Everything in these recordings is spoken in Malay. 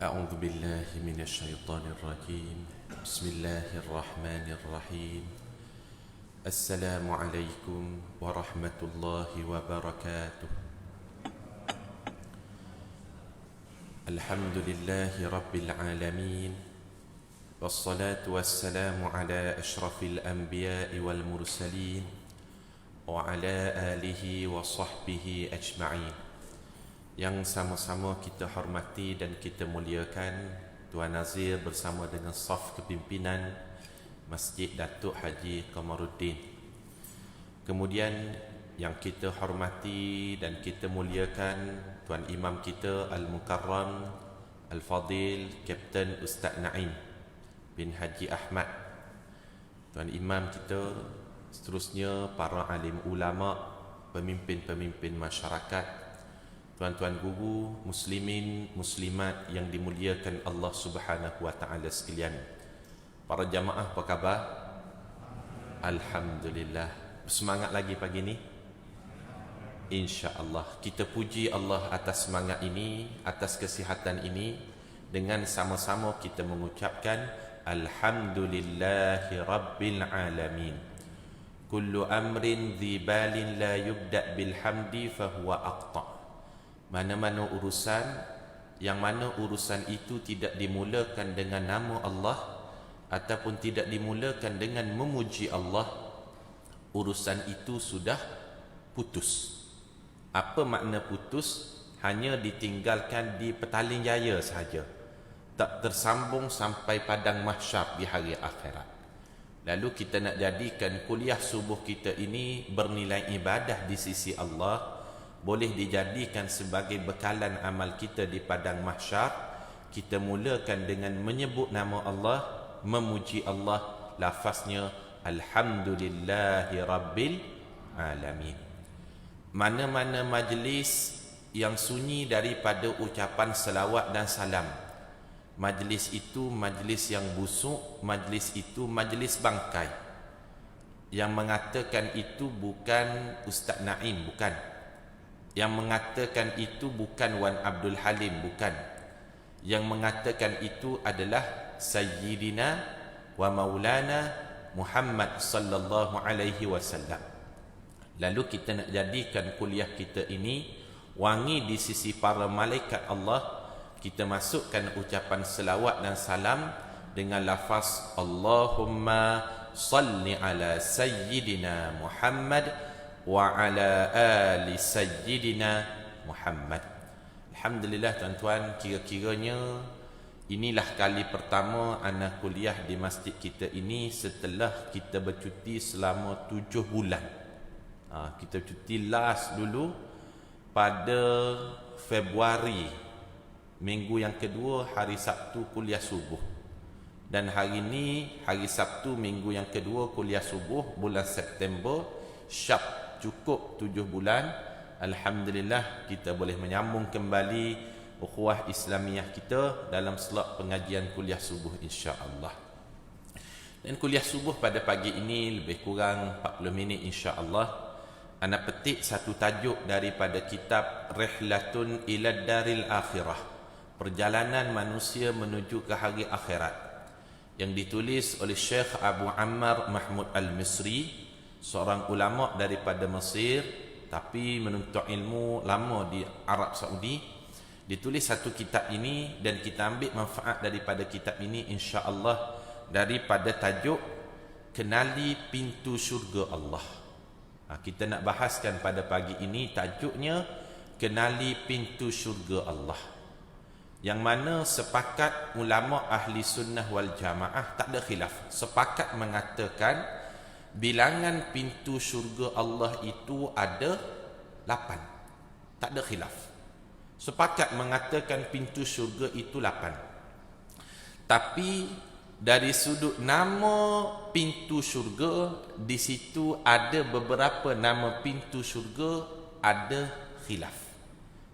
أعوذ بالله من الشيطان الرجيم. بسم الله الرحمن الرحيم. السلام عليكم ورحمة الله وبركاته. الحمد لله رب العالمين، والصلاة والسلام على أشرف الأنبياء والمرسلين وعلى آله وصحبه أجمعين. Yang sama-sama kita hormati dan kita muliakan Tuan Nazir bersama dengan saf kepimpinan Masjid Datuk Haji Qamaruddin. Kemudian yang kita hormati dan kita muliakan Tuan Imam kita Al-Mukarram Al-Fadil Kapten Ustaz Naim bin Haji Ahmad, Tuan Imam kita, seterusnya para alim ulama, pemimpin-pemimpin masyarakat, tuan-tuan guru, muslimin, muslimat yang dimuliakan Allah Subhanahu wa taala sekalian. Para jamaah apa khabar? Alhamdulillah. Semangat lagi pagi ni? Insya-Allah. Kita puji Allah atas semangat ini, atas kesihatan ini, dengan sama-sama kita mengucapkan alhamdulillahi rabbil alamin. Kullu amrin dhi balin la yubda' bil hamdi fahuwa aqta'. Mana-mana urusan yang mana urusan itu tidak dimulakan dengan nama Allah ataupun tidak dimulakan dengan memuji Allah, urusan itu sudah putus. Apa makna putus? Hanya ditinggalkan di petaling jaya sahaja, tak tersambung sampai padang mahsyar di hari akhirat. Lalu kita nak jadikan kuliah subuh kita ini bernilai ibadah di sisi Allah, boleh dijadikan sebagai bekalan amal kita di padang mahsyar. Kita mulakan dengan menyebut nama Allah, memuji Allah, lafaznya alhamdulillahi rabbil alamin. Mana-mana majlis yang sunyi daripada ucapan selawat dan salam, majlis itu majlis yang busuk, majlis itu majlis bangkai. Yang mengatakan itu bukan Ustaz Naim, bukan. Yang mengatakan itu bukan Wan Abdul Halim, bukan. Yang mengatakan itu adalah Sayyidina wa Maulana Muhammad sallallahu alaihi wasallam. Lalu kita nak jadikan kuliah kita ini wangi di sisi para malaikat Allah. Kita masukkan ucapan selawat dan salam dengan lafaz Allahumma salli ala Sayyidina Muhammad wa ala ali sayyidina Muhammad. Alhamdulillah tuan-tuan, kira-kiranya inilah kali pertama ana kuliah di masjid kita ini setelah kita bercuti selama 7 bulan. Kita cuti last dulu pada Februari, minggu yang kedua, hari Sabtu kuliah subuh. Dan hari ini hari Sabtu minggu yang kedua kuliah subuh bulan September, syab cukup 7 bulan. Alhamdulillah kita boleh menyambung kembali ukhuwah Islamiyah kita dalam slot pengajian kuliah subuh insya-Allah. Dan kuliah subuh pada pagi ini lebih kurang 40 minit insya-Allah. Ana petik satu tajuk daripada kitab Rihlatun ila Daril Akhirah, perjalanan manusia menuju ke hari akhirat, yang ditulis oleh Syekh Abu Ammar Mahmud Al-Misri, seorang ulama daripada Mesir tapi menuntut ilmu lama di Arab Saudi. Ditulis satu kitab ini dan kita ambil manfaat daripada kitab ini insya-Allah daripada tajuk Kenali Pintu Syurga Allah. Kita nak bahaskan pada pagi ini tajuknya Kenali Pintu Syurga Allah, yang mana sepakat ulama ahli sunnah wal jamaah, tak ada khilaf, sepakat mengatakan bilangan pintu syurga Allah itu ada 8. Tak ada khilaf. Sepakat mengatakan pintu syurga itu 8. Tapi dari sudut nama pintu syurga, di situ ada beberapa nama pintu syurga ada khilaf.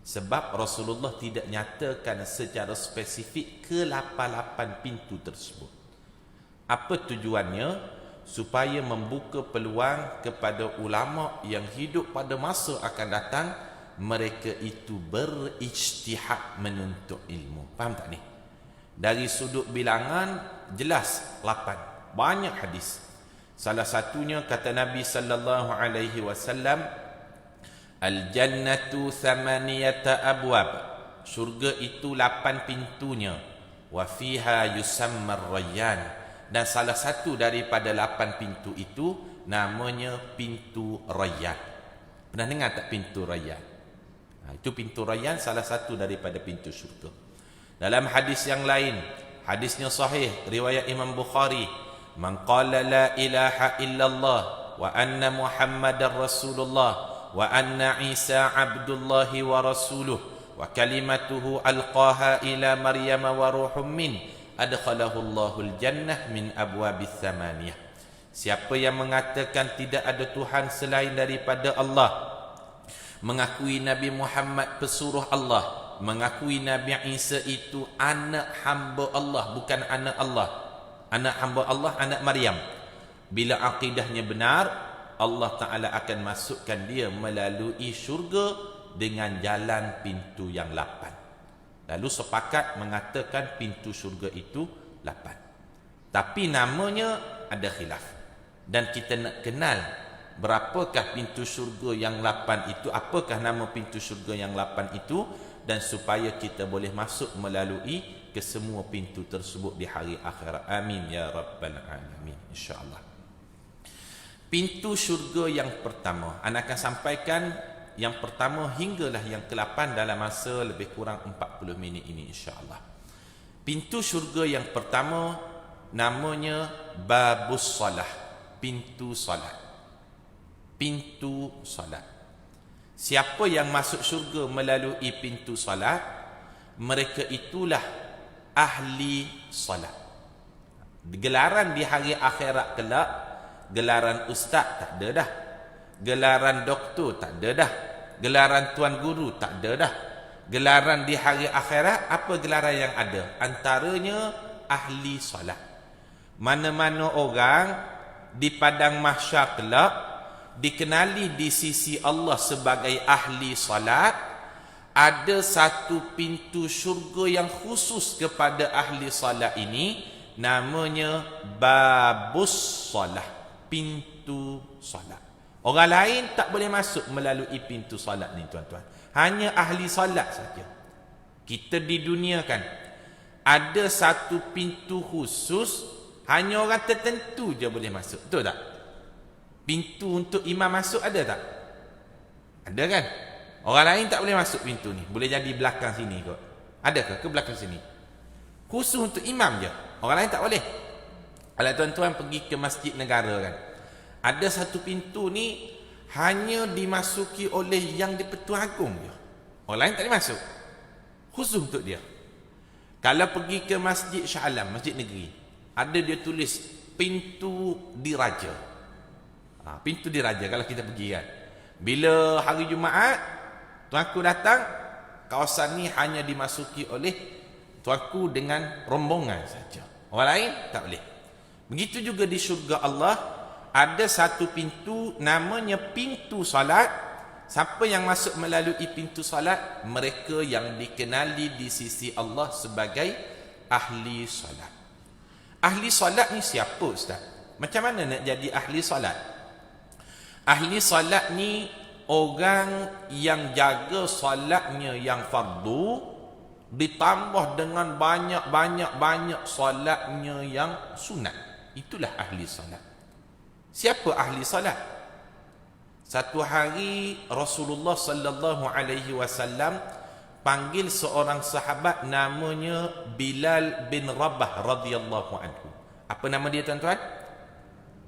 Sebab Rasulullah tidak nyatakan secara spesifik ke 8 pintu tersebut. Apa tujuannya? Supaya membuka peluang kepada ulama yang hidup pada masa akan datang, mereka itu berijtihad menuntut ilmu. Faham tak ni? Dari sudut bilangan jelas 8. Banyak hadis. Salah satunya kata Nabi sallallahu alaihi wasallam, al-jannatu thamaniyata abwab. Syurga itu 8 pintunya. Wa fiha yusamma ar-rayyan. Dan salah satu daripada 8 pintu itu namanya pintu Rayyan. Pernah dengar tak pintu Rayyan? Itu pintu Rayyan, salah satu daripada pintu syurga. Dalam hadis yang lain, hadisnya sahih, riwayat Imam Bukhari, man qala la ilaha illallah wa anna Muhammadar Rasulullah wa anna Isa abdullahi wa rasuluh wa kalimatuhu alqaha ila Maryam wa ruhum min adkhalahu Allahul jannah min abwabis thamaniyah. Siapa yang mengatakan tidak ada Tuhan selain daripada Allah, mengakui Nabi Muhammad pesuruh Allah, mengakui Nabi Isa itu anak hamba Allah, bukan anak Allah, anak hamba Allah, anak Maryam. Bila akidahnya benar, Allah Ta'ala akan masukkan dia melalui syurga dengan jalan pintu yang 8. Lalu sepakat mengatakan pintu syurga itu 8. Tapi namanya ada khilaf. Dan kita nak kenal berapakah pintu syurga yang 8 itu, apakah nama pintu syurga yang 8 itu, dan supaya kita boleh masuk melalui ke semua pintu tersebut di hari akhirat. Amin ya rabbal alamin, insya-Allah. Pintu syurga yang pertama, ana akan sampaikan yang pertama hinggalah yang ke-8 dalam masa lebih kurang 40 minit ini, insya-Allah. Pintu syurga yang pertama namanya babus salah, pintu salat. Pintu salat. Siapa yang masuk syurga melalui pintu salat, mereka itulah ahli salat. Gelaran di hari akhirat kelak, gelaran ustaz tak ada dah, gelaran doktor tak ada dah, gelaran tuan guru tak ada dah. Gelaran di hari akhirat, apa gelaran yang ada? Antaranya ahli salat. Mana-mana orang di padang mahsyar kelak dikenali di sisi Allah sebagai ahli salat, ada satu pintu syurga yang khusus kepada ahli salat ini, namanya babus salah, pintu salat. Orang lain tak boleh masuk melalui pintu salat ni, tuan-tuan. Hanya ahli salat saja. Kita di dunia kan ada satu pintu khusus, hanya orang tertentu je boleh masuk. Betul tak? Pintu untuk imam masuk ada tak? Ada kan? Orang lain tak boleh masuk pintu ni. Boleh jadi belakang sini kot. Adakah ke belakang sini? Khusus untuk imam je. Orang lain tak boleh. Kalau tuan-tuan pergi ke masjid negara kan, ada satu pintu ni hanya dimasuki oleh yang di-Pertuan Agong je. Orang lain tak boleh masuk. Khusus untuk dia. Kalau pergi ke Masjid Shah Alam, masjid negeri, ada dia tulis pintu diraja. Pintu diraja kalau kita pergi kan. Bila hari Jumaat, tuanku datang, kawasan ni hanya dimasuki oleh tuanku dengan rombongan saja. Orang lain tak boleh. Begitu juga di syurga Allah, ada satu pintu namanya pintu salat. Siapa yang masuk melalui pintu salat, mereka yang dikenali di sisi Allah sebagai ahli salat. Ahli salat ni siapa, Ustaz? Macam mana nak jadi ahli salat? Ahli salat ni orang yang jaga salatnya yang fardu ditambah dengan banyak salatnya yang sunat. Itulah ahli salat. Siapa ahli salat? Satu hari Rasulullah sallallahu alaihi wasallam panggil seorang sahabat namanya Bilal bin Rabah radhiyallahu anhu. Apa nama dia, tuan-tuan?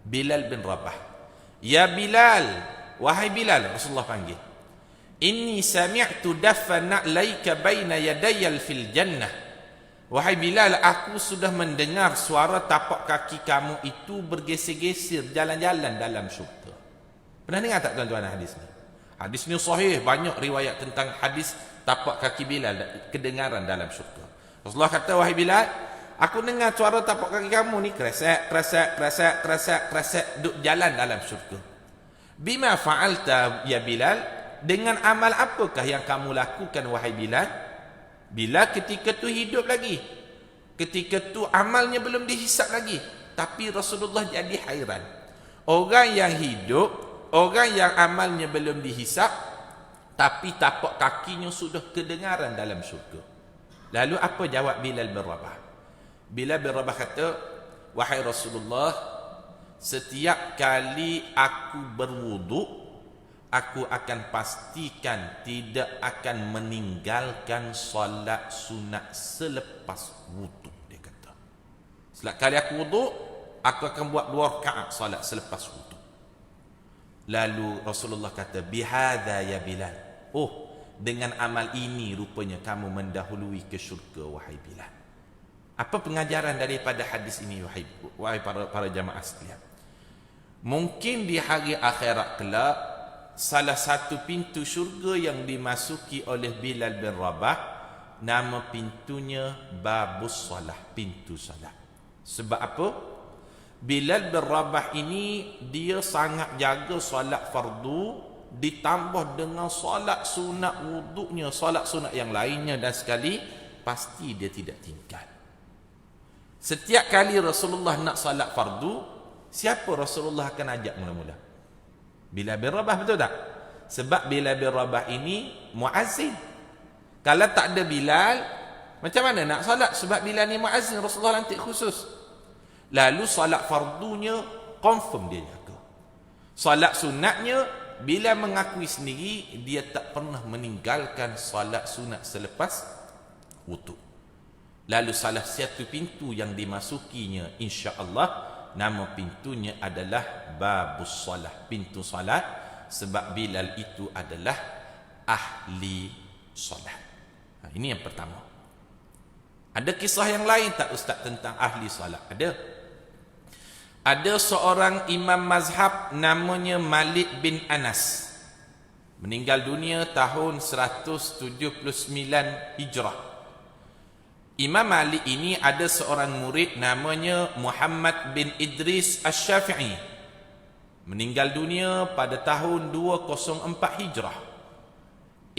Bilal bin Rabah. Ya Bilal, wahai Bilal, Rasulullah panggil. Inni sami'tu dafana laika baina yadayal fil jannah. Wahai Bilal, aku sudah mendengar suara tapak kaki kamu itu bergeser-geser jalan-jalan dalam syurga. Pernah dengar tak tuan-tuan hadis ni? Hadis ni sahih, banyak riwayat tentang hadis tapak kaki Bilal, kedengaran dalam syurga. Rasulullah kata, wahai Bilal, aku dengar suara tapak kaki kamu ni kresek duk jalan dalam syurga. Bima fa'alta ya Bilal, dengan amal apakah yang kamu lakukan wahai Bilal? Bila ketika tu hidup lagi. Ketika tu amalnya belum dihisap lagi. Tapi Rasulullah jadi hairan. Orang yang hidup, orang yang amalnya belum dihisap, tapi tapak kakinya sudah kedengaran dalam syurga. Lalu apa jawab Bilal bin Rabah? Bilal bin Rabah kata, wahai Rasulullah, setiap kali aku berwuduk, aku akan pastikan tidak akan meninggalkan solat sunat selepas wuduk. Dia kata, setiap kali aku wuduk, aku akan buat 2 rakaat solat selepas wuduk. Lalu Rasulullah kata, bihadza ya Bilal. Oh, dengan amal ini rupanya kamu mendahului ke syurga, wahai Bilal. Apa pengajaran daripada hadis ini, wahai para jamaah sekalian? Mungkin di hari akhirat kelak, salah satu pintu syurga yang dimasuki oleh Bilal bin Rabah, nama pintunya Babus Salah, pintu salat. Sebab apa? Bilal bin Rabah ini dia sangat jaga solat fardu, ditambah dengan solat sunat wuduknya, solat sunat yang lainnya, dan sekali pasti dia tidak tinggal. Setiap kali Rasulullah nak solat fardu, siapa Rasulullah akan ajak mula-mula? Bilal bin Rabah, betul tak? Sebab Bilal bin Rabah ini muazzin. Kalau tak ada Bilal, macam mana nak solat? Sebab Bilal ni muazzin, Rasulullah lantik khusus. Lalu solat fardunya confirm dia jaga. Solat sunatnya, Bilal mengakui sendiri dia tak pernah meninggalkan solat sunat selepas wuduk. Lalu salah satu pintu yang dimasukinya, insya-Allah nama pintunya adalah Babus Salah, pintu salat. Sebab Bilal itu adalah ahli salat. Ini yang pertama. Ada kisah yang lain tak Ustaz tentang ahli salat? Ada seorang imam mazhab namanya Malik bin Anas. Meninggal dunia tahun 179 Hijrah. Imam Malik ini ada seorang murid namanya Muhammad bin Idris Asy-Syafi'i. Meninggal dunia pada tahun 204 Hijrah.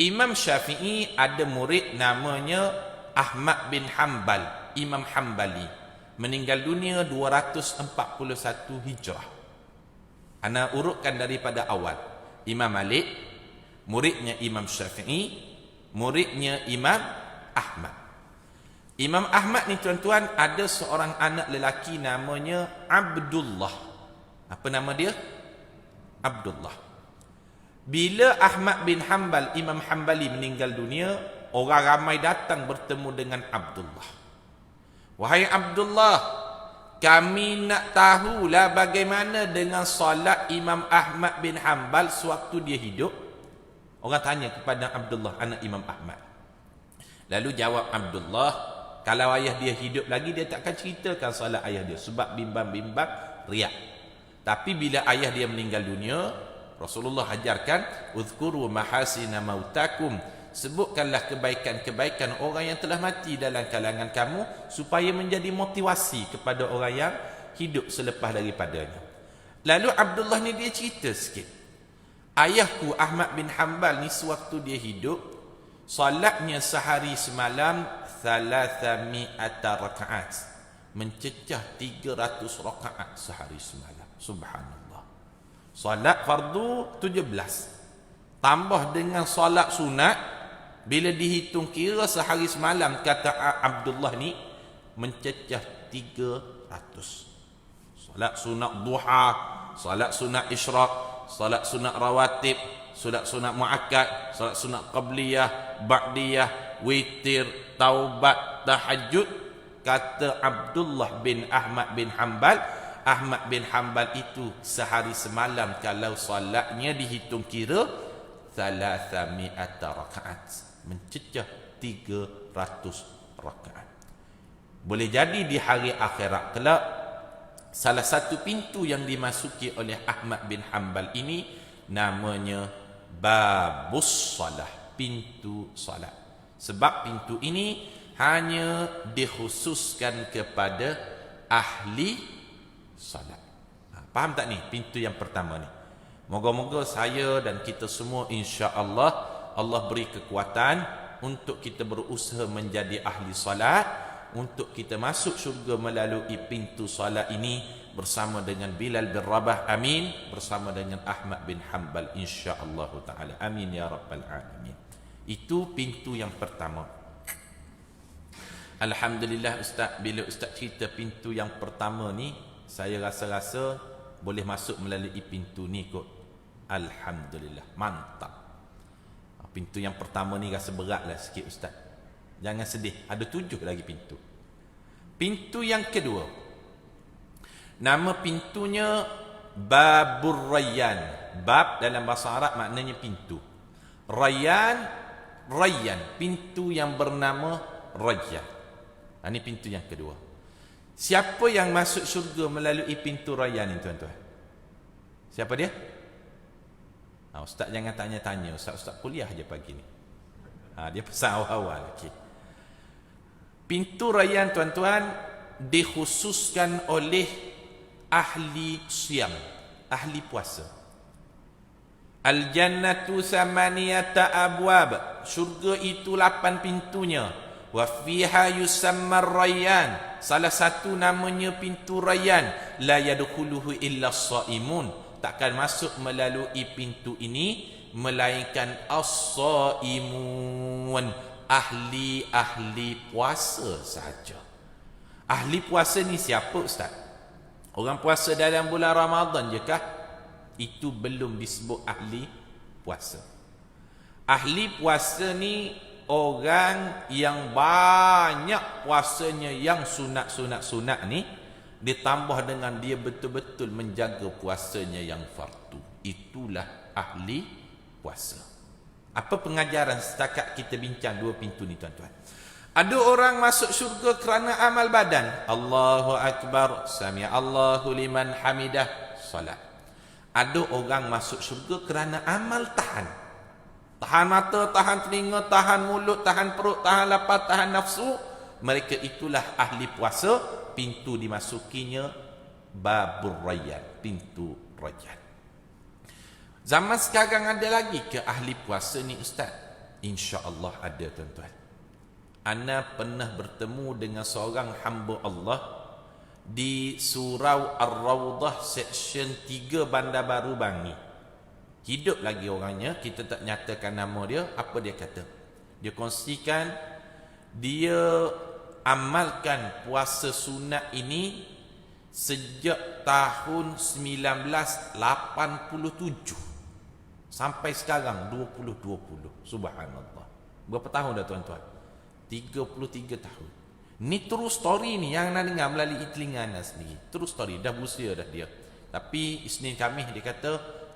Imam Syafi'i ada murid namanya Ahmad bin Hanbal, Imam Hanbali. Meninggal dunia 241 Hijrah. Ana urutkan daripada awal. Imam Malik, muridnya Imam Syafi'i, muridnya Imam Ahmad. Imam Ahmad ni tuan-tuan ada seorang anak lelaki namanya Abdullah. Apa nama dia? Abdullah. Bila Ahmad bin Hanbal, Imam Hanbali meninggal dunia, orang ramai datang bertemu dengan Abdullah. Wahai Abdullah, kami nak tahulah bagaimana dengan solat Imam Ahmad bin Hanbal sewaktu dia hidup. Orang tanya kepada Abdullah, anak Imam Ahmad. Lalu jawab Abdullah, kalau ayah dia hidup lagi, dia takkan ceritakan solat ayah dia. Sebab bimbang-bimbang riak. Tapi bila ayah dia meninggal dunia, Rasulullah ajarkan, uzkuru mahasina mautakum. Sebutkanlah kebaikan-kebaikan orang yang telah mati dalam kalangan kamu, supaya menjadi motivasi kepada orang yang hidup selepas daripadanya. Lalu Abdullah ni dia cerita sikit. Ayahku Ahmad bin Hanbal ni sewaktu dia hidup, solatnya sehari semalam 300 rakaat, mencecah 300 rakaat sehari semalam. Subhanallah. Solat fardu 17, tambah dengan solat sunat, bila dihitung kira sehari semalam, kata Abdullah ni mencecah 300. Solat sunat duha, solat sunat isyraq, solat sunat rawatib, solat sunat muakkad, solat sunat qabliyah, ba'diyah, witir, taubat, tahajud. Kata Abdullah bin Ahmad bin Hanbal, Ahmad bin Hanbal itu sehari semalam kalau solatnya dihitung kira 300 rakaat, mencecah 300 rakaat. Boleh jadi di hari akhirat kelak, salah satu pintu yang dimasuki oleh Ahmad bin Hanbal ini namanya Babus Salah, pintu salat. Sebab pintu ini hanya dikhususkan kepada ahli salat. Faham tak ni? Pintu yang pertama ni. Moga-moga saya dan kita semua insya-Allah Allah beri kekuatan untuk kita berusaha menjadi ahli salat, untuk kita masuk syurga melalui pintu solat ini bersama dengan Bilal bin Rabah, amin, bersama dengan Ahmad bin Hanbal, insya-Allah taala, amin ya rabbal alamin. Itu pintu yang pertama. Alhamdulillah Ustaz, bila Ustaz cerita pintu yang pertama ni, saya rasa-rasa boleh masuk melalui pintu ni kot. Alhamdulillah, mantap. Pintu yang pertama ni rasa berat lah sikit Ustaz. Jangan sedih, ada 7 lagi pintu. Pintu yang kedua, nama pintunya Babur Rayyan. Bab dalam bahasa Arab maknanya pintu. Rayyan, Rayyan, pintu yang bernama Rayyan. Ini pintu yang kedua. Siapa yang masuk syurga melalui pintu Rayyan ni tuan-tuan? Siapa dia? Ustaz jangan tanya-tanya, Ustaz kuliah je pagi ni. Dia pesan awal-awal. Okay. Pintu Rayyan tuan-tuan dikhususkan oleh ahli siyam, ahli puasa. Al-jannatu samaniyata abwab, syurga itu 8 pintunya. Wa fiha yusamma Rayyan, salah satu namanya pintu Rayyan. La yadkhuluhu illa as-shaimun, takkan masuk melalui pintu ini melainkan as-shaimun, ahli-ahli puasa saja. Ahli puasa ni siapa Ustaz? Orang puasa dalam bulan Ramadan je kah? Itu belum disebut ahli puasa. Ahli puasa ni orang yang banyak puasanya yang sunat ni, ditambah dengan dia betul-betul menjaga puasanya yang fardu. Itulah ahli puasa. Apa pengajaran setakat kita bincang 2 pintu ni tuan-tuan? Ada orang masuk syurga kerana amal badan. Allahu Akbar, Sami Allahu liman hamidah, salat. Ada orang masuk syurga kerana amal tahan. Tahan mata, tahan telinga, tahan mulut, tahan perut, tahan lapar, tahan nafsu. Mereka itulah ahli puasa. Pintu dimasukinya Babur Rayyan, pintu Rayyan. Zaman sekarang ada lagi ke ahli puasa ni Ustaz? InsyaAllah ada tuan-tuan. Ana pernah bertemu dengan seorang hamba Allah di Surau Ar-Rawdah section 3 Bandar Baru Bangi. Hidup lagi orangnya, kita tak nyatakan nama dia. Apa dia kata? Dia kongsikan dia amalkan puasa sunat ini sejak tahun 1987 sampai sekarang 2020. Subhanallah. Berapa tahun dah tuan-tuan? 33 tahun. Ni true story ni yang nak dengar melalui telinga anda sendiri. True story, dah berusia dah dia. Tapi Isnin Khamis dia kata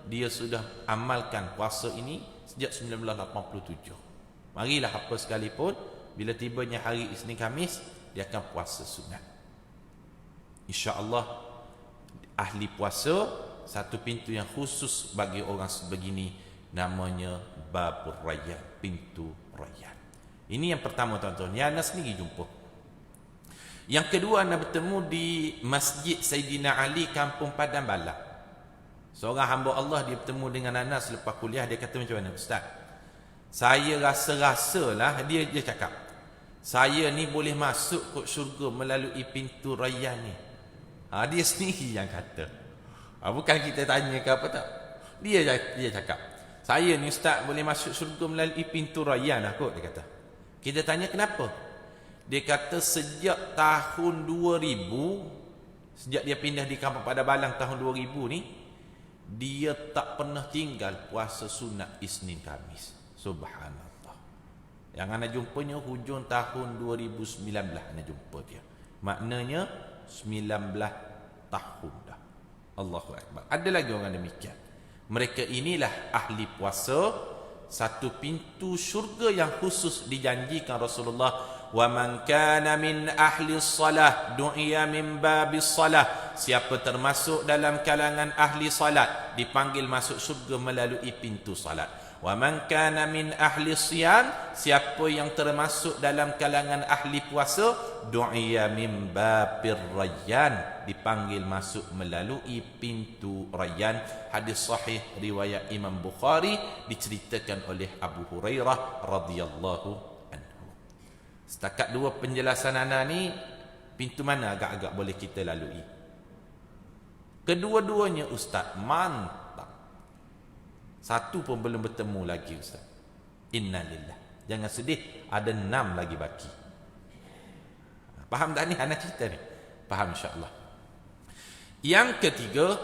dia sudah amalkan puasa ini sejak 1987. Marilah apa sekalipun, bila tibanya hari Isnin Khamis, dia akan puasa sunat. InsyaAllah ahli puasa, satu pintu yang khusus bagi orang sebegini, namanya Babur Rayyan, pintu Rayyan. Ini yang pertama tuan-tuan, yang anda sendiri jumpa. Yang kedua, anda bertemu di Masjid Sayyidina Ali, Kampung Padang Bala. Seorang hamba Allah dia bertemu dengan Anas selepas kuliah. Dia kata macam mana? Ustaz, saya rasa-rasalah, dia cakap, saya ni boleh masuk ke syurga melalui pintu Rayyan ni. Dia sendiri yang kata. Bukan kita tanya ke apa tak. Dia cakap, saya ni Ustaz boleh masuk syurga melalui pintu Rayyan lah kot, dia kata. Kita tanya kenapa? Dia kata sejak tahun 2000, sejak dia pindah di Kampung Padang Balang tahun 2000 ni, dia tak pernah tinggal puasa sunat Isnin Khamis. Subhanallah. Yang anda jumpanya hujung tahun 2019 anda jumpa dia. Maknanya 19 tahun dah. Allahu Akbar. Ada lagi orang demikian. Mereka inilah ahli puasa. Satu pintu syurga yang khusus dijanjikan Rasulullah. Wa man kana min ahli salah du'iya min babis salah. Siapa termasuk dalam kalangan ahli salat dipanggil masuk syurga melalui pintu salat. Wa man kana min ahli siyam, siapa yang termasuk dalam kalangan ahli puasa, du'iya min babir Rayyan, dipanggil masuk melalui pintu Rayyan. Hadis sahih riwayat Imam Bukhari, diceritakan oleh Abu Hurairah radhiyallahu anhu. Setakat dua penjelasan ana ni, pintu mana agak-agak boleh kita lalui? Kedua-duanya ustaz mantap. Satu pun belum bertemu lagi ustaz. Innalillah. Jangan sedih, ada 6 lagi baki. Faham tak ni anak cerita ni? Faham insya-Allah. Yang ketiga,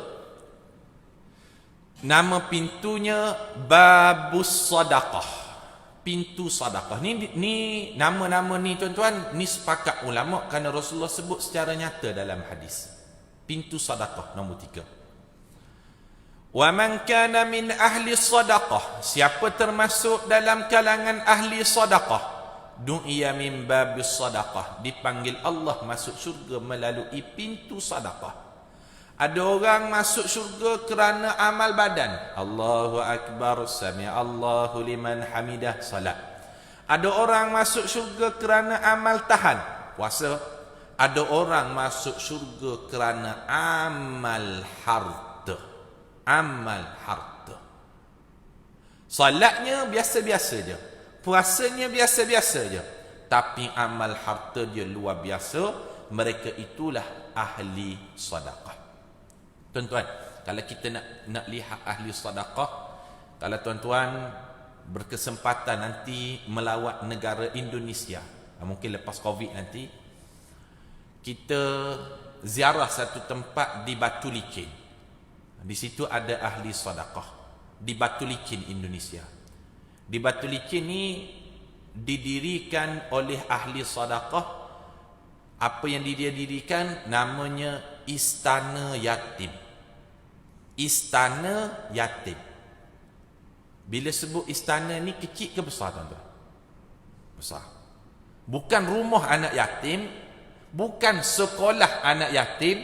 nama pintunya Babus Sadaqah. Pintu sedekah. Ni nama-nama ni tuan-tuan, ni sepakat ulama kerana Rasulullah sebut secara nyata dalam hadis. Pintu sedekah nombor 3. Wa man kana min ahli sadaqah, siapa termasuk dalam kalangan ahli sedekah, du'iya min babis sadaqah, dipanggil Allah masuk syurga melalui pintu sedekah. Ada orang masuk syurga kerana amal badan. Allahu Akbar, sami Allahu liman hamidah, salat. Ada orang masuk syurga kerana amal tahan, puasa. Ada orang masuk syurga kerana amal harta. Amal harta. Salatnya biasa-biasa je. Puasanya biasa-biasa je. Tapi amal harta dia luar biasa. Mereka itulah ahli sedekah. Tuan-tuan, kalau kita nak lihat ahli sedekah, kalau tuan-tuan berkesempatan nanti melawat negara Indonesia, mungkin lepas Covid nanti, kita ziarah satu tempat di Batu Licin. Di situ ada ahli sedekah di Batu Licin, Indonesia. Di Batu Licin ni didirikan oleh ahli sedekah. Apa yang dia dirikan namanya Istana Yatim. Istana Yatim. Bila sebut istana ni kecil ke besar tuan-tuan? Besar. Bukan rumah anak yatim, bukan sekolah anak yatim,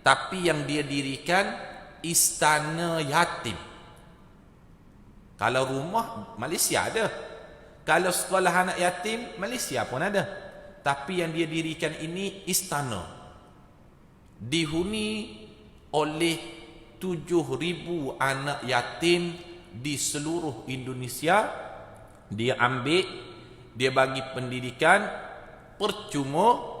tapi yang dia dirikan Istana Yatim. Kalau rumah Malaysia ada. Kalau sekolah anak yatim Malaysia pun ada. Tapi yang dia dirikan ini istana. Dihuni oleh 7,000 anak yatim di seluruh Indonesia. Dia ambil, dia bagi pendidikan percuma,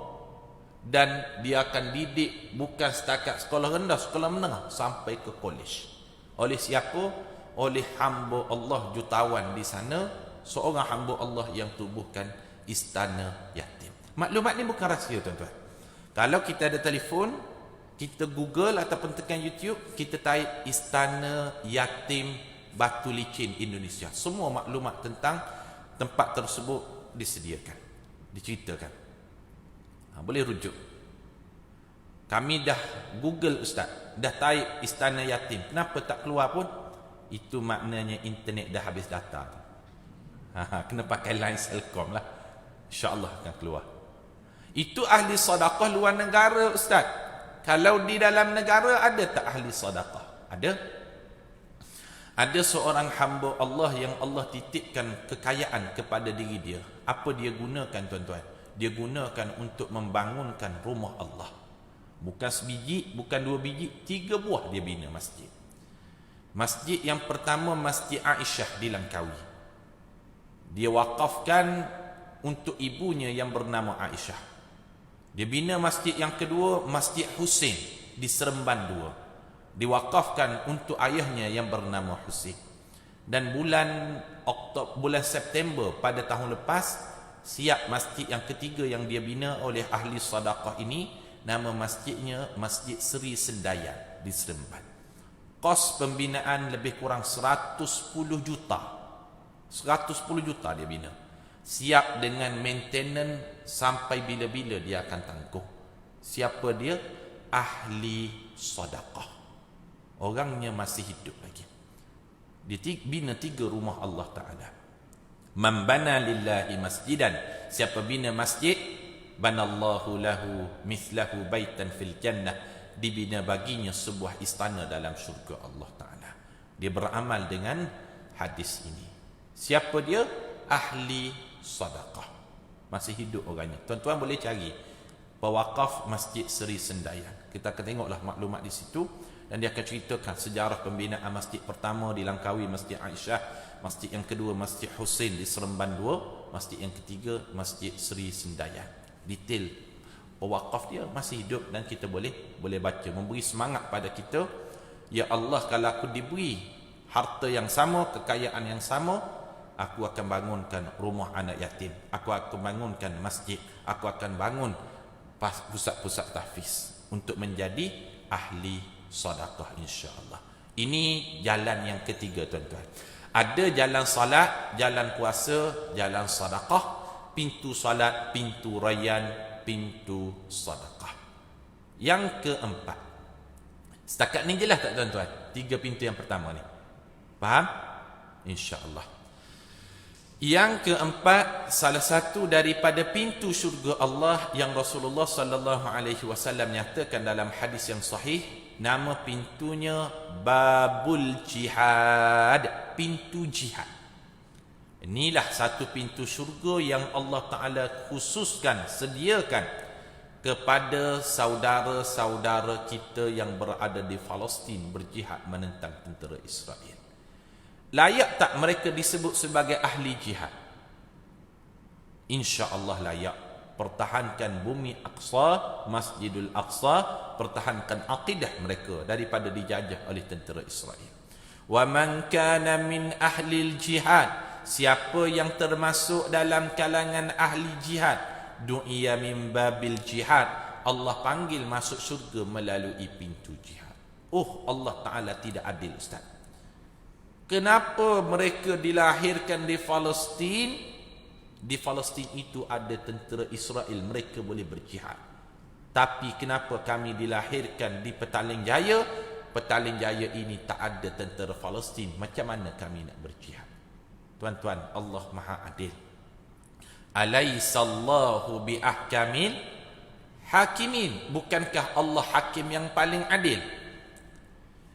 dan dia akan didik bukan setakat sekolah rendah, sekolah menengah, sampai ke kolej. Oleh siapa? Oleh hamba Allah jutawan di sana, seorang hamba Allah yang tubuhkan Istana Yatim. Maklumat ni bukan rahsia tuan-tuan. Kalau kita ada telefon, kita Google ataupun tekan YouTube, kita type Istana Yatim Batu Licin Indonesia. Semua maklumat tentang tempat tersebut disediakan, diceritakan. Boleh rujuk. Kami dah Google ustaz, dah type Istana Yatim, kenapa tak keluar pun? Itu maknanya internet dah habis data. Kena pakai line Selcom lah. InsyaAllah akan keluar. Itu ahli sedekah luar negara ustaz. Kalau di dalam negara ada tak ahli sedekah? Ada. Ada seorang hamba Allah yang Allah titipkan kekayaan kepada diri dia. Apa dia gunakan tuan-tuan? Dia gunakan untuk membangunkan rumah Allah. Bukan sebiji, bukan 2 biji, 3 buah dia bina masjid. Masjid yang pertama Masjid Aisyah di Langkawi. Dia wakafkan untuk ibunya yang bernama Aisyah. Dia bina masjid yang kedua Masjid Husin di Seremban 2. Diwakafkan untuk ayahnya yang bernama Husin. Dan bulan September pada tahun lepas, siap masjid yang ketiga yang dia bina oleh ahli sedekah ini. Nama masjidnya Masjid Seri Sendayan di Seremban. Kos pembinaan lebih kurang 110 juta. 110 juta dia bina. Siap dengan maintenance sampai bila-bila dia akan tangguh. Siapa dia? Ahli sedekah. Orangnya masih hidup lagi. Dia bina 3 rumah Allah Ta'ala. Man bana lillahi masjidan, siapa bina masjid, banallahu lahu mithlahu baitan fil jannah, dibina baginya sebuah istana dalam syurga Allah Ta'ala. Dia beramal dengan hadis ini. Siapa dia? Ahli sedekah. Masih hidup orangnya. Tuan-tuan boleh cari pewakaf Masjid Seri Sendayan. Kita akan tengoklah maklumat di situ, dan dia akan ceritakan sejarah pembinaan masjid pertama di Langkawi Masjid Aisyah, masjid yang kedua Masjid Husin di Seremban 2, masjid yang ketiga Masjid Sri Sendayan. Detail pewakaf dia masih hidup dan kita boleh baca, memberi semangat pada kita. Ya Allah, kalau aku diberi harta yang sama, kekayaan yang sama, aku akan bangunkan rumah anak yatim, aku akan bangunkan masjid, aku akan bangun pusat-pusat tahfiz untuk menjadi ahli sedekah insya-Allah. Ini jalan yang ketiga tuan-tuan. Ada jalan salat, jalan puasa, jalan sedekah, pintu salat, pintu rayyan, pintu sedekah. Yang keempat. Setakat ni jelas tak tuan-tuan? 3 pintu yang pertama ni. Faham? Insya-Allah. Yang keempat, salah satu daripada pintu syurga Allah yang Rasulullah sallallahu alaihi wasallam nyatakan dalam hadis yang sahih, nama pintunya Babul Jihad, pintu jihad. Inilah satu pintu syurga yang Allah Taala khususkan, sediakan kepada saudara-saudara kita yang berada di Palestin berjihad menentang tentera Israel. Layak tak mereka disebut sebagai ahli jihad? Insya-Allah layak. Pertahankan bumi Aqsa, Masjidul Aqsa, pertahankan akidah mereka daripada dijajah oleh tentera Israel. Wa man kana min ahli jihad, siapa yang termasuk dalam kalangan ahli jihad, du'iya min babil jihad, Allah panggil masuk syurga melalui pintu jihad. Oh, Allah Taala tidak adil, ustaz. Kenapa mereka dilahirkan di Palestin? Di Palestin itu ada tentera Israel, mereka boleh berjihad. Tapi kenapa kami dilahirkan di Petaling Jaya? Petaling Jaya ini tak ada tentera Palestin. Macam mana kami nak berjihad? Tuan-tuan, Allah Maha Adil. Alaisallahu bi ahkamil hakimin. Bukankah Allah hakim yang paling adil?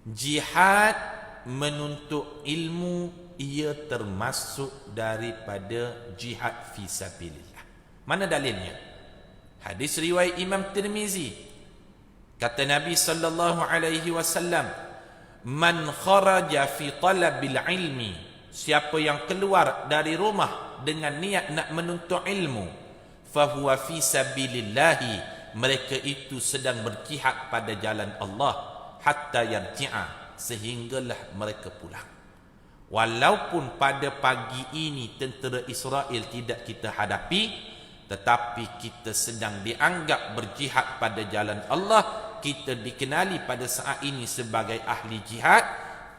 Jihad menuntut ilmu, ia termasuk daripada jihad fisabilillah. Mana dalilnya? Hadis riwayat Imam Tirmizi. Kata Nabi sallallahu alaihi wasallam, "Man kharaja fi talabil ilmi," siapa yang keluar dari rumah dengan niat nak menuntut ilmu, fahuwa fi sabilillah, mereka itu sedang berjihad pada jalan Allah, hatta yarji'a, sehinggalah mereka pulang. Walaupun pada pagi ini tentera Israel tidak kita hadapi, tetapi kita sedang dianggap berjihad pada jalan Allah, kita dikenali pada saat ini sebagai ahli jihad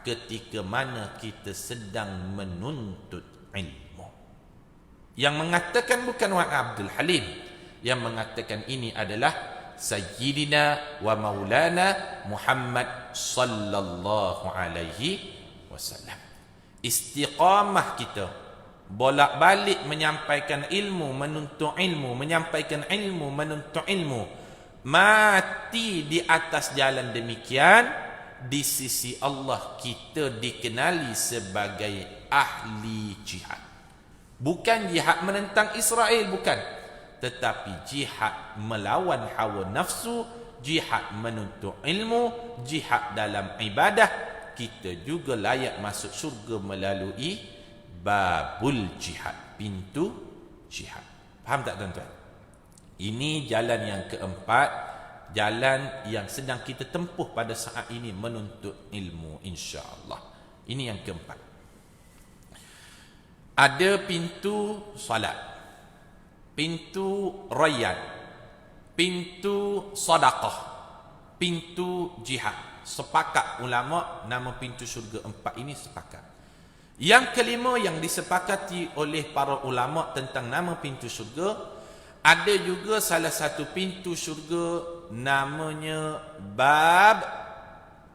ketika mana kita sedang menuntut ilmu. Yang mengatakan bukan Wan Abdul Halim, yang mengatakan ini adalah Sayyidina wa Maulana Muhammad sallallahu alaihi wasallam. Istiqamah kita, bolak-balik menyampaikan ilmu, menuntut ilmu, menyampaikan ilmu, menuntut ilmu, mati di atas jalan demikian, di sisi Allah kita dikenali sebagai ahli jihad. Bukan jihad menentang Israel, bukan, tetapi jihad melawan hawa nafsu, jihad menuntut ilmu, jihad dalam ibadah. Kita juga layak masuk syurga melalui babul jihad, pintu jihad. Faham tak tuan-tuan? Ini jalan yang keempat, jalan yang sedang kita tempuh pada saat ini menuntut ilmu insya-Allah. Ini yang keempat. Ada pintu salat, pintu rayyan, pintu sedekah, pintu jihad. Sepakat ulama nama pintu syurga empat ini sepakat. Yang kelima yang disepakati oleh para ulama tentang nama pintu syurga, ada juga salah satu pintu syurga namanya bab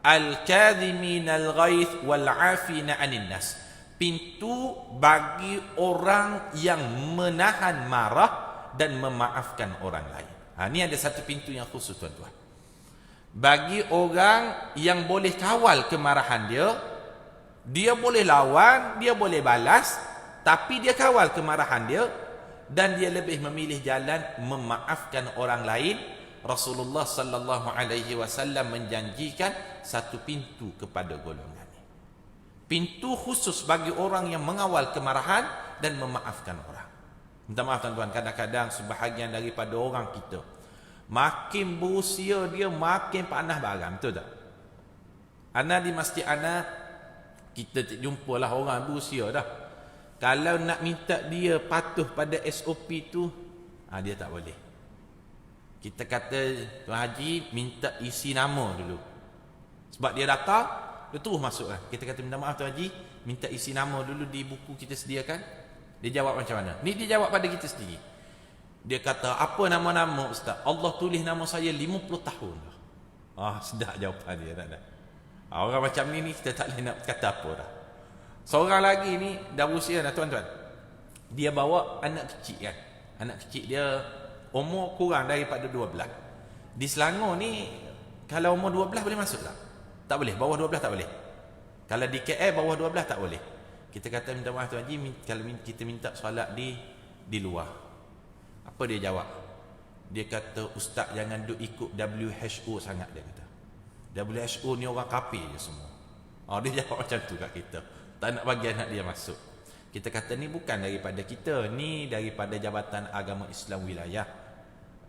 al-kadhimin al-ghaith wal-afina 'anil nas. Pintu bagi orang yang menahan marah dan memaafkan orang lain. Ini ada satu pintu yang khusus tuan-tuan. Bagi orang yang boleh kawal kemarahan dia, dia boleh lawan, dia boleh balas, tapi dia kawal kemarahan dia dan dia lebih memilih jalan memaafkan orang lain. Rasulullah sallallahu alaihi wasallam menjanjikan satu pintu kepada golongan ini. Pintu khusus bagi orang yang mengawal kemarahan dan memaafkan orang. Minta maaf tuan-tuan, kadang-kadang sebahagian daripada orang kita makin berusia dia makin panah barang, betul tak? Ana di masjid ana, kita jumpalah orang berusia dah. Kalau nak minta dia patuh pada SOP tu, dia tak boleh. Kita kata, Tuan Haji minta isi nama dulu. Sebab dia datang, dia terus masuk kan. Kita kata, minta maaf Tuan Haji, minta isi nama dulu di buku kita sediakan. Dia jawab macam mana? Ni dia jawab pada kita sendiri. Dia kata, apa nama-nama Ustaz? Allah tulis nama saya 50 tahun dah. Sedap jawapan dia, tak ada. Orang macam ni kita tak boleh nak kata apa dah. Seorang lagi ni dah berusia dah tuan-tuan. Dia bawa anak kecil kan. Anak kecil dia umur kurang daripada 12. Di Selangor ni kalau umur 12 boleh masuk tak? Tak boleh, bawah 12 tak boleh. Kalau di KL bawah 12 tak boleh. Kita kata minta maaf Tuan Haji, kalau kita minta solat di luar. Apa dia jawab? Dia kata, Ustaz jangan duk ikut WHO sangat, dia kata. WHO ni orang kafir je semua. Dia jawab macam tu kat kita. Tak nak bagi anak dia masuk. Kita kata ni bukan daripada kita, ni daripada Jabatan Agama Islam Wilayah.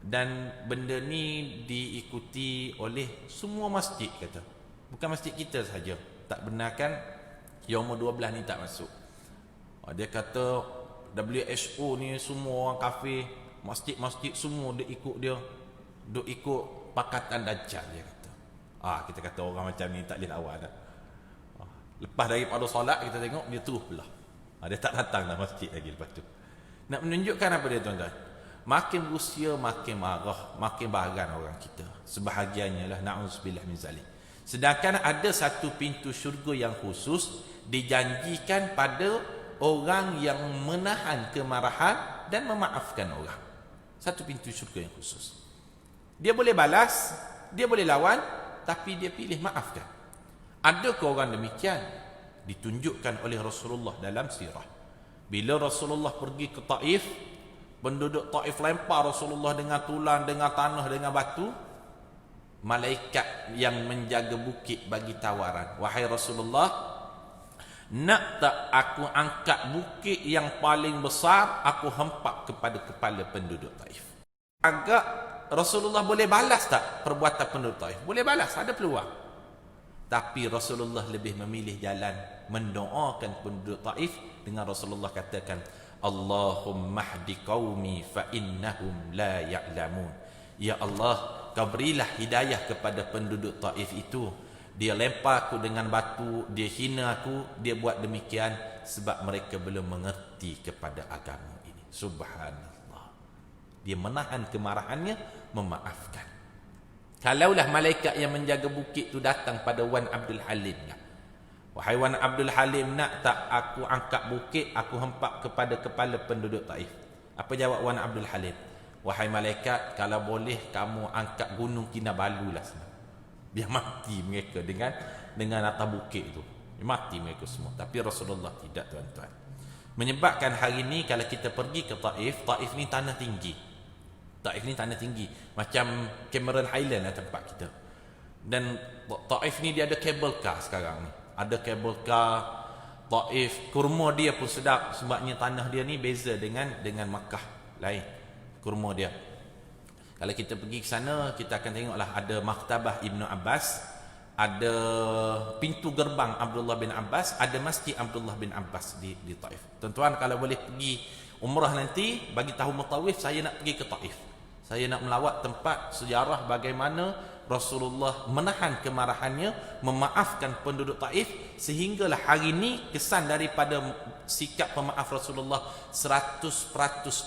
Dan benda ni diikuti oleh semua masjid, kata. Bukan masjid kita saja. Tak benarkan yang umur 12 ni tak masuk. Dia kata WHO ni semua orang kafir, masjid-masjid semua dia ikut dia, dia ikut pakatan Dajjal, dia kata. Kita kata orang macam ni tak boleh lawan dah. Lepas daripada solat kita tengok dia terus belah. Dia tak datang dah masjid lagi lepas tu. Nak menunjukkan apa dia tuan-tuan? Makin berusia makin marah, makin baran orang kita. Sebahagiannya lah, na'udzubillah min zalik. Sedangkan ada satu pintu syurga yang khusus dijanjikan pada orang yang menahan kemarahan dan memaafkan orang. Satu pintu syurga yang khusus. Dia boleh balas, dia boleh lawan, tapi dia pilih maafkan. Adakah orang demikian? Ditunjukkan oleh Rasulullah dalam sirah. Bila Rasulullah pergi ke Taif, penduduk Taif lempar Rasulullah dengan tulang, dengan tanah, dengan batu. Malaikat yang menjaga bukit bagi tawaran, wahai Rasulullah, nak tak aku angkat bukit yang paling besar, aku hempak kepada kepala penduduk Taif. Agak Rasulullah boleh balas tak perbuatan penduduk Taif? Boleh balas, ada peluang. Tapi Rasulullah lebih memilih jalan mendoakan penduduk Taif dengan Rasulullah katakan, Allahumma hdi qaumi fa innahum la ya'lamun. Ya Allah, kau berilah hidayah kepada penduduk Taif itu. Dia lempar aku dengan batu, dia hina aku, dia buat demikian sebab mereka belum mengerti kepada agama ini. Subhanallah. Dia menahan kemarahannya, memaafkan. Kalaulah malaikat yang menjaga bukit itu datang pada Wan Abdul Halim, wahai Wan Abdul Halim, nak tak aku angkat bukit, aku hempak kepada kepala penduduk Taif? Apa jawab Wan Abdul Halim? Wahai malaikat, kalau boleh kamu angkat gunung Kinabalu lah semua. Biar mati mereka dengan atas bukit itu. Mati mereka semua. Tapi Rasulullah tidak, tuan-tuan. Menyebabkan hari ini kalau kita pergi ke Taif, Taif ni tanah tinggi. Taif ni tanah tinggi. Macam Cameron Highland lah tempat kita. Dan Taif ni dia ada cable car sekarang ni. Ada cable car. Taif, kurma dia pun sedap. Sebabnya tanah dia ni beza dengan Makkah lain. Kurma dia. Kalau kita pergi ke sana, kita akan tengoklah ada Maktabah Ibnu Abbas, ada pintu gerbang Abdullah bin Abbas, ada Masjid Abdullah bin Abbas di Taif. Tuan-tuan, kalau boleh pergi umrah nanti, bagi tahu mutawif, saya nak pergi ke Taif. Saya nak melawat tempat sejarah bagaimana Rasulullah menahan kemarahannya, memaafkan penduduk Taif, sehinggalah hari ini kesan daripada sikap pemaaf Rasulullah 100%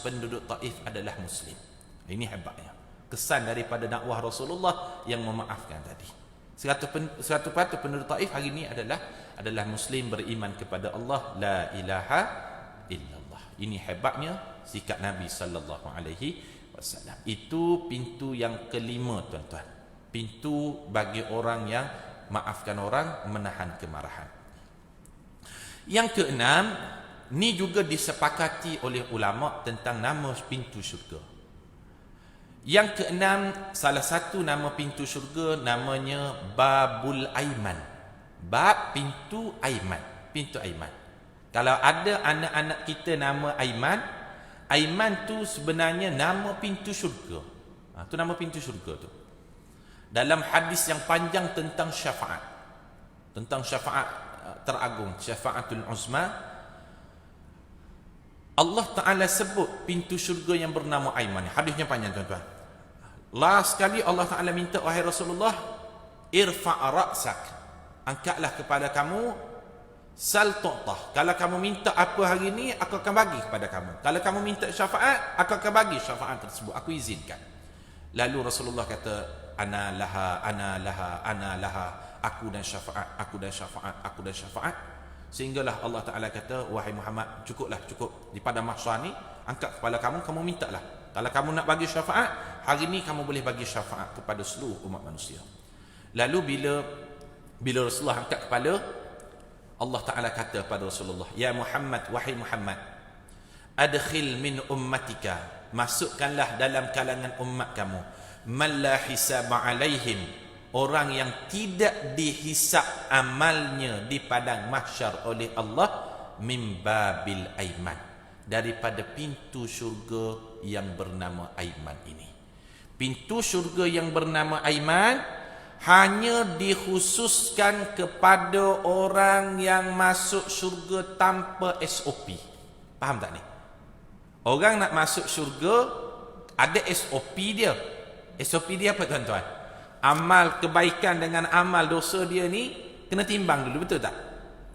penduduk Taif adalah Muslim. Ini hebatnya. Kesan daripada dakwah Rasulullah yang memaafkan tadi. 100% penduduk Taif hari ini adalah Muslim, beriman kepada Allah, la ilaha illallah. Ini hebatnya sikap Nabi sallallahu alaihi wasallam. Itu pintu yang kelima, tuan-tuan. Pintu bagi orang yang maafkan orang, menahan kemarahan. Yang keenam, ni juga disepakati oleh ulama tentang nama pintu syurga. Yang keenam, salah satu nama pintu syurga namanya Babul Aiman. Bab, pintu Aiman. Pintu Aiman. Kalau ada anak-anak kita nama Aiman, Aiman tu sebenarnya nama pintu syurga. Tu nama pintu syurga tu. Dalam hadis yang panjang tentang syafaat. Tentang syafaat teragung, syafaatul uzma, Allah Ta'ala sebut pintu syurga yang bernama Aiman. Hadisnya panjang tuan-tuan. Last sekali Allah Ta'ala minta, wahai Rasulullah, irfa' ra'sak, angkatlah kepada kamu, sal tu'tah. Kalau kamu minta apa hari ini, aku akan bagi kepada kamu. Kalau kamu minta syafaat, aku akan bagi syafaat tersebut, aku izinkan. Lalu Rasulullah kata, ana laha, ana laha, ana laha, aku dan syafaat, aku dan syafaat, aku dan syafaat. Sehinggalah Allah Ta'ala kata, wahai Muhammad, cukuplah, cukup. Di pada mahsyar ni, angkat kepala kamu, kamu mintalah. Kalau kamu nak bagi syafaat, hari ni kamu boleh bagi syafaat kepada seluruh umat manusia. Lalu bila Rasulullah angkat kepala, Allah Ta'ala kata pada Rasulullah, ya Muhammad, wahai Muhammad, adkhil min ummatika, masukkanlah dalam kalangan umat kamu, man la hisaba alaihim, orang yang tidak dihisab amalnya di padang mahsyar oleh Allah, min babil aiman, daripada pintu syurga yang bernama Aiman ini. Pintu syurga yang bernama Aiman hanya dikhususkan kepada orang yang masuk syurga tanpa SOP. Faham tak ni? Orang nak masuk syurga ada SOP dia. SOP dia apa tuan-tuan? Amal kebaikan dengan amal dosa dia ni kena timbang dulu, betul tak?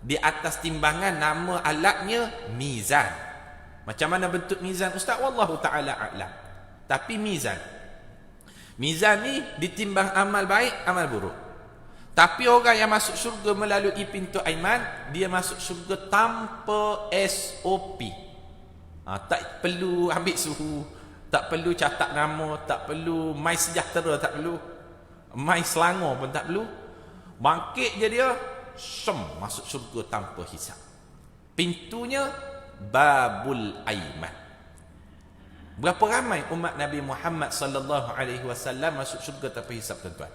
Di atas timbangan, nama alatnya mizan. Macam mana bentuk mizan, Ustaz? Wallahu ta'ala a'lam. Tapi mizan ni ditimbang amal baik, amal buruk. Tapi orang yang masuk syurga melalui pintu Aiman, dia masuk syurga tanpa SOP. Tak perlu ambil suhu, tak perlu catat nama, tak perlu mai sejahtera, tak perlu mai Selangor pun tak perlu. Bangkit je dia, masuk syurga tanpa hisab. Pintunya Babul Aiman. Berapa ramai umat Nabi Muhammad sallallahu alaihi wasallam masuk syurga tanpa hisab, tuan-tuan?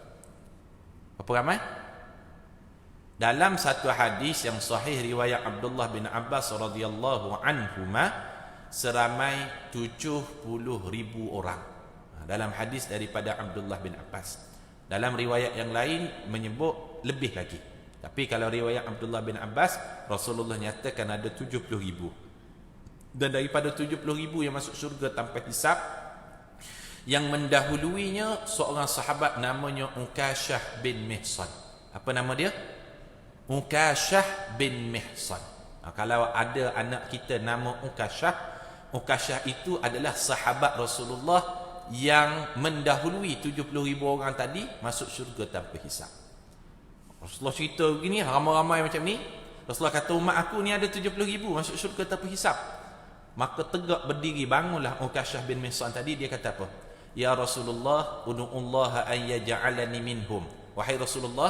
Berapa ramai? Dalam satu hadis yang sahih riwayat Abdullah bin Abbas radhiyallahu anhuma, seramai 70,000 orang. Dalam hadis daripada Abdullah bin Abbas. Dalam riwayat yang lain menyebut lebih lagi. Tapi kalau riwayat Abdullah bin Abbas, Rasulullah nyatakan ada 70,000. Dan daripada 70,000 yang masuk syurga tanpa hisab, yang mendahuluinya seorang sahabat namanya Ukasyah bin Mihsan. Apa nama dia? Ukasyah bin Mihsan. Kalau ada anak kita nama Ukasyah itu adalah sahabat Rasulullah yang mendahului 70,000 orang tadi masuk syurga tanpa hisab. Rasulullah cerita begini, ramai-ramai macam ni. Rasulullah kata, umat aku ni ada 70,000 masuk syurga tanpa hisab. Maka tegak berdiri, bangunlah Ukasyah bin Mihsan tadi. Dia kata apa? Ya Rasulullah, udu'ullaha an yaj'alani minhum. Wahai Rasulullah,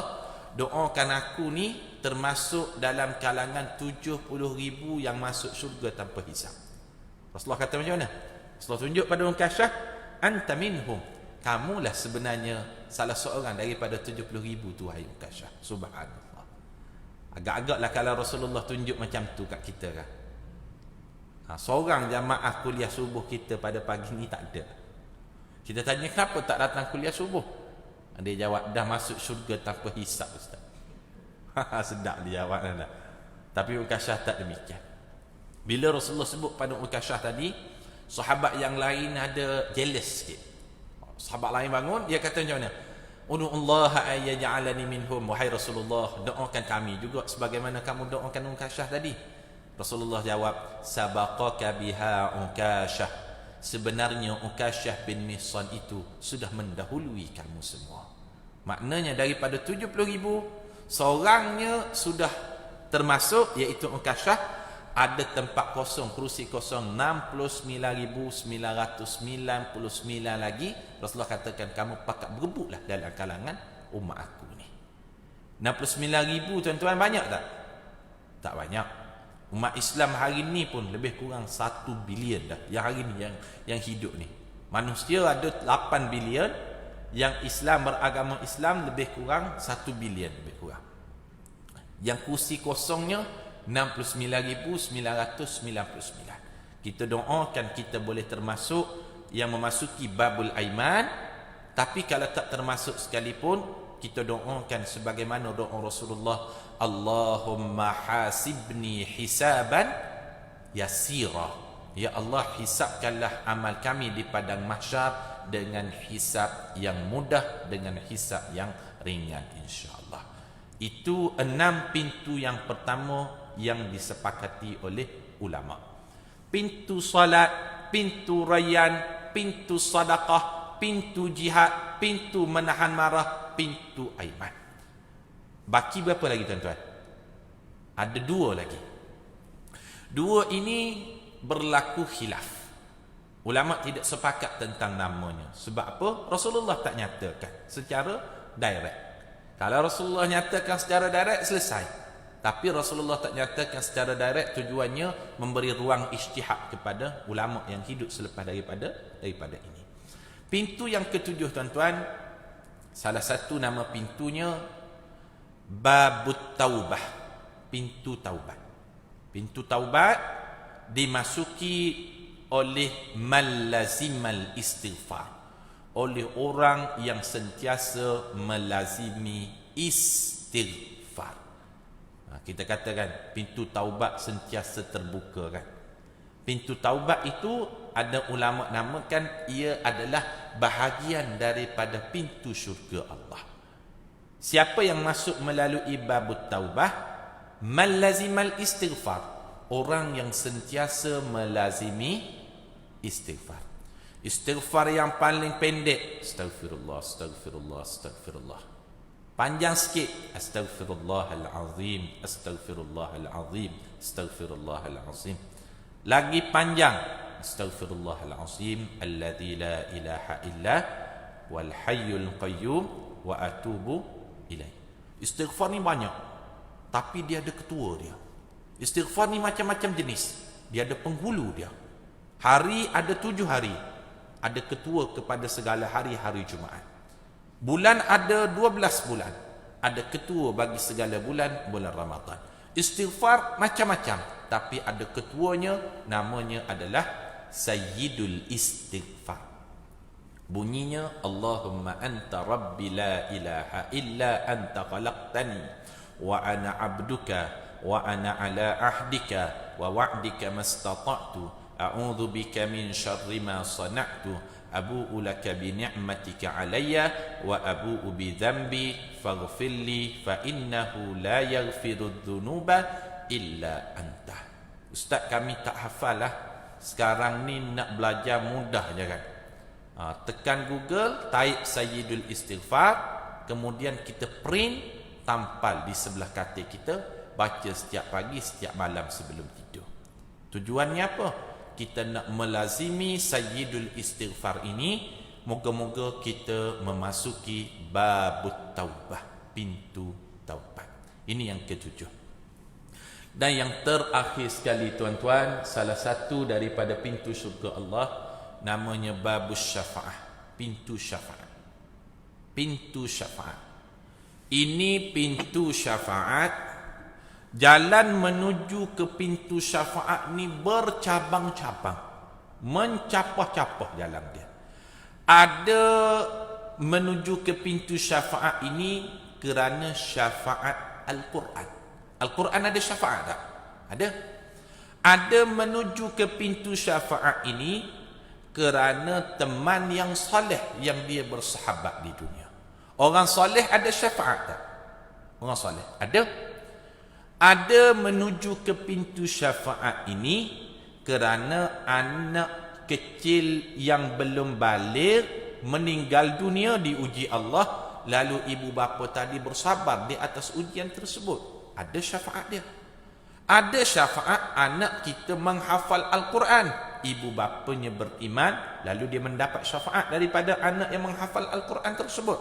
doakan aku ni termasuk dalam kalangan 70,000 yang masuk syurga tanpa hisab. Rasulullah kata macam mana? Rasulullah tunjuk pada Ukasyah, anta minhum, kamulah sebenarnya salah seorang daripada 70,000 tu, wahai Ukasyah. Subhanallah. Agak-agaklah kalau Rasulullah tunjuk macam tu kat kita kan. Seorang jamaah kuliah subuh kita pada pagi ni tak ada. Kita tanya, kenapa tak datang kuliah subuh? Dia jawab, dah masuk syurga tanpa hisab, Ustaz. Sedap dia jawab dah. Tapi Ukasyah tak demikian. Bila Rasulullah sebut pada Ukasyah tadi, sahabat yang lain ada jealous sikit. Sahabat lain bangun, dia kata macam mana? Udu'ullaha an yaj'alani minhum. Wahai Rasulullah, doakan kami juga sebagaimana kamu doakan Ukasyah tadi. Rasulullah jawab, sabaqaka biha Ukasyah. Sebenarnya Ukasyah bin Mihsan itu sudah mendahului kamu semua. Maknanya daripada 70,000, seorangnya sudah termasuk, iaitu Ukasyah. Ada tempat kosong, kerusi kosong 69,999 lagi. Rasulullah katakan, kamu pakat berebutlah dalam kalangan umat aku ni. 69,000 tuan-tuan, banyak tak? Tak banyak. Umat Islam hari ni pun lebih kurang 1 bilion dah. Yang hari ni yang hidup ni. Manusia ada 8 bilion. Yang Islam, beragama Islam lebih kurang 1 bilion lebih kurang. Yang kursi kosongnya 69,999. Kita doakan kita boleh termasuk yang memasuki babul aiman, tapi kalau tak termasuk sekalipun, kita doakan sebagaimana doa Rasulullah, Allahumma hasibni hisaban yasira. Ya Allah, hisabkanlah amal kami di padang mahsyar dengan hisab yang mudah, dengan hisab yang ringan, insya-Allah. Itu 6 pintu yang pertama yang disepakati oleh ulama. Pintu salat, pintu rayyan, pintu sedekah, pintu jihad, pintu menahan marah, pintu aiman. Baki berapa lagi tuan-tuan? Ada 2 lagi. 2 ini berlaku khilaf. Ulama tidak sepakat tentang namanya. Sebab apa? Rasulullah tak nyatakan secara direct. Kalau Rasulullah nyatakan secara direct, selesai. Tapi Rasulullah tak nyatakan secara direct, tujuannya memberi ruang ijtihad kepada ulama yang hidup selepas daripada ini. Pintu yang ketujuh tuan-tuan, salah satu nama pintunya Babut Taubah, pintu taubat. Pintu taubat dimasuki oleh man lazimal istighfar, oleh orang yang sentiasa melazimi istighfar. Kita katakan pintu taubat sentiasa terbuka kan. Pintu taubat itu ada ulama namakan ia adalah bahagian daripada pintu syurga Allah. Siapa yang masuk melalui babut taubah? Man lazimal istighfar, orang yang sentiasa melazimi istighfar. Istighfar yang paling pendek, astagfirullah, astagfirullah, astagfirullah. Panjang sikit, astaghfirullahalazim, astaghfirullahalazim, astaghfirullahalazim. Lagi panjang, astaghfirullahalazim alladzi la ilaha illa wal hayyul qayyum wa atubu ilaih. Istighfar ni banyak, tapi dia ada ketua dia. Istighfar ni macam-macam jenis, dia ada penghulu dia. Hari ada 7 hari, ada ketua kepada segala hari-hari Jumaat. Bulan ada 12 bulan, ada ketua bagi segala bulan, bulan Ramadan. Istighfar macam-macam, tapi ada ketuanya, namanya adalah Sayyidul Istighfar. Bunyinya, Allahumma anta rabbi la ilaha illa anta khalaqtani wa ana abduka wa ana ala ahdika wa wa'dika mastata'tu a'udzu bika min syarri ma sana'tu abu'u laka bi ni'matika alayya wa abu'u bi dhanbi faghfirli fa innahu la yaghfiru dhunuba illa anta. Ustaz, kami tak hafal lah. Sekarang ni nak belajar mudah je kan. Tekan Google, type Sayyidul Istighfar, kemudian kita print, tampal di sebelah katil kita, baca setiap pagi, setiap malam sebelum tidur. Tujuannya apa? Kita nak melazimi Sayyidul Istighfar ini, moga-moga kita memasuki babut taubah, pintu taubat. Ini yang ketujuh. Dan yang terakhir sekali tuan-tuan, salah satu daripada pintu syurga Allah, namanya babus syafaah, pintu syafaat. Pintu syafaat. Ini pintu syafaat. Jalan menuju ke pintu syafaat ni bercabang-cabang, mencapah-capah jalan dia. Ada menuju ke pintu syafaat ini kerana syafaat Al-Quran. Al-Quran ada syafaat tak? Ada. Ada menuju ke pintu syafaat ini kerana teman yang soleh yang dia bersahabat di dunia. Orang soleh ada syafaat tak? Orang soleh ada. Ada menuju ke pintu syafaat ini kerana anak kecil yang belum baligh meninggal dunia diuji Allah, lalu ibu bapa tadi bersabar di atas ujian tersebut. Ada syafaat dia. Ada syafaat anak kita menghafal Al-Quran, ibu bapanya beriman, lalu dia mendapat syafaat daripada anak yang menghafal Al-Quran tersebut.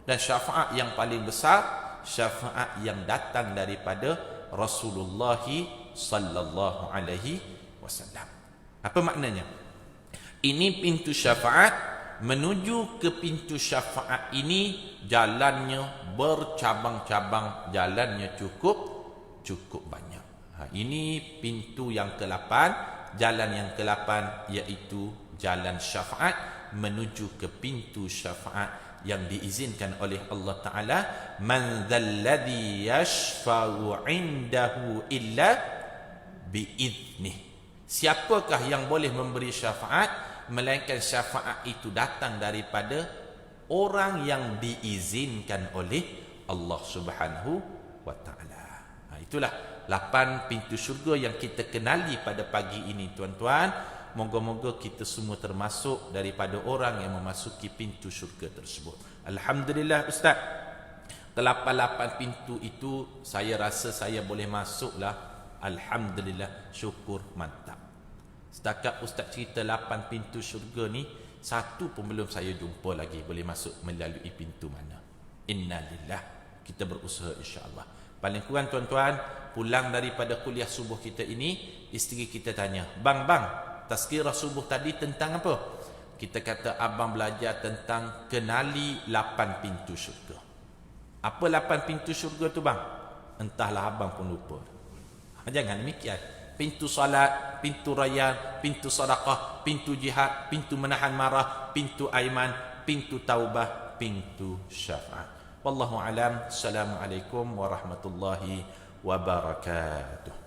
Dan syafaat yang paling besar, syafaat yang datang daripada Rasulullah sallallahu alaihi wasallam. Apa maknanya? Ini pintu syafaat. Menuju ke pintu syafaat ini jalannya bercabang-cabang, jalannya cukup banyak. Ini pintu yang ke-8, Jalan yang ke-8 iaitu jalan syafaat menuju ke pintu syafaat yang diizinkan oleh Allah Ta'ala. Man dzalladzi yashfa'u 'indahu illa biiznih. Siapakah yang boleh memberi syafaat melainkan syafaat itu datang daripada orang yang diizinkan oleh Allah Subhanahu wa Ta'ala. Itulah 8 pintu syurga yang kita kenali pada pagi ini, tuan-tuan. Moga-moga kita semua termasuk daripada orang yang memasuki pintu syurga tersebut. Alhamdulillah Ustaz, ke-8 pintu itu saya rasa saya boleh masuklah. Alhamdulillah, syukur, mantap. Setakat Ustaz cerita 8 pintu syurga ni, satu pun belum saya jumpa lagi boleh masuk melalui pintu mana. Innalillah, kita berusaha insya-Allah. Paling kurang tuan-tuan, pulang daripada kuliah subuh kita ini, isteri kita tanya, bang, tazkirah subuh tadi tentang apa? Kita kata abang belajar tentang kenali 8 pintu syurga. Apa 8 pintu syurga tu bang? Entahlah, abang pun lupa. Jangan demikian. Pintu salat, pintu rayyan, pintu sedekah, pintu jihad, pintu menahan marah, pintu aiman, pintu taubah, pintu syafaat. Wallahu alam. Assalamualaikum warahmatullahi wabarakatuh.